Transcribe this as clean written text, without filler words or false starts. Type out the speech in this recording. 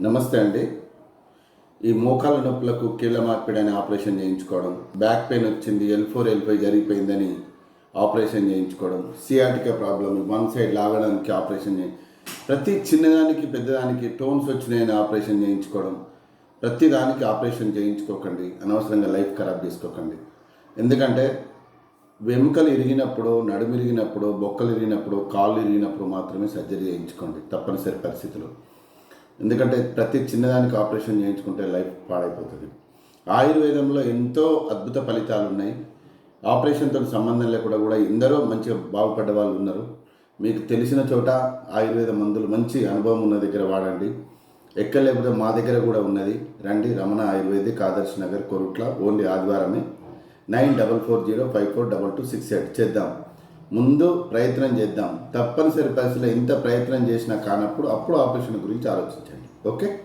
నమస్తే అండి. ఈ మోకాళ్ళ నొప్పులకు కీళ్ళ మార్పిడి అనే ఆపరేషన్ చేయించుకోవడం, బ్యాక్ పెయిన్ వచ్చింది, L4, L5 జరిగిపోయిందని ఆపరేషన్ చేయించుకోవడం, సియాటికా ప్రాబ్లం వన్ సైడ్ లాగడానికి ఆపరేషన్ ప్రతి చిన్నదానికి పెద్దదానికి టోన్స్ వచ్చినాయని ఆపరేషన్ చేయించుకోవడం, ప్రతి దానికి ఆపరేషన్ చేయించుకోకండి. అనవసరంగా లైఫ్ ఖరాబ్ చేసుకోకండి. ఎందుకంటే వెముకలు ఇరిగినప్పుడు, నడుము ఇరిగినప్పుడు, బొక్కలు ఇరిగినప్పుడు, కాళ్ళు ఇరిగినప్పుడు మాత్రమే సర్జరీ చేయించుకోండి తప్పనిసరి పరిస్థితులు. ఎందుకంటే ప్రతి చిన్నదానికి ఆపరేషన్ చేయించుకుంటే లైఫ్ పాడైపోతుంది. ఆయుర్వేదంలో ఎంతో అద్భుత ఫలితాలు ఉన్నాయి. ఆపరేషన్తో సంబంధం లేకుండా కూడా ఎందరో మంచిగా బాగుపడ్డ వాళ్ళు ఉన్నారు. మీకు తెలిసిన చోట ఆయుర్వేద మందులు మంచి అనుభవం ఉన్న దగ్గర వాడండి. ఎక్కడ లేకపోతే మా దగ్గర కూడా ఉన్నది, రండి. రమణ ఆయుర్వేదిక్, ఆదర్శ్ నగర్, కొరుట్ల. ఓన్లీ ఆదివారమే. 9440542268 చేద్దాం. ముందు ప్రయత్నం చేద్దాం. తప్పనిసరి పరిస్థితుల్లో ఇంత ప్రయత్నం చేసినా కానప్పుడు అప్పుడు ఆపరేషన్ గురించి ఆలోచించండి. ఓకే.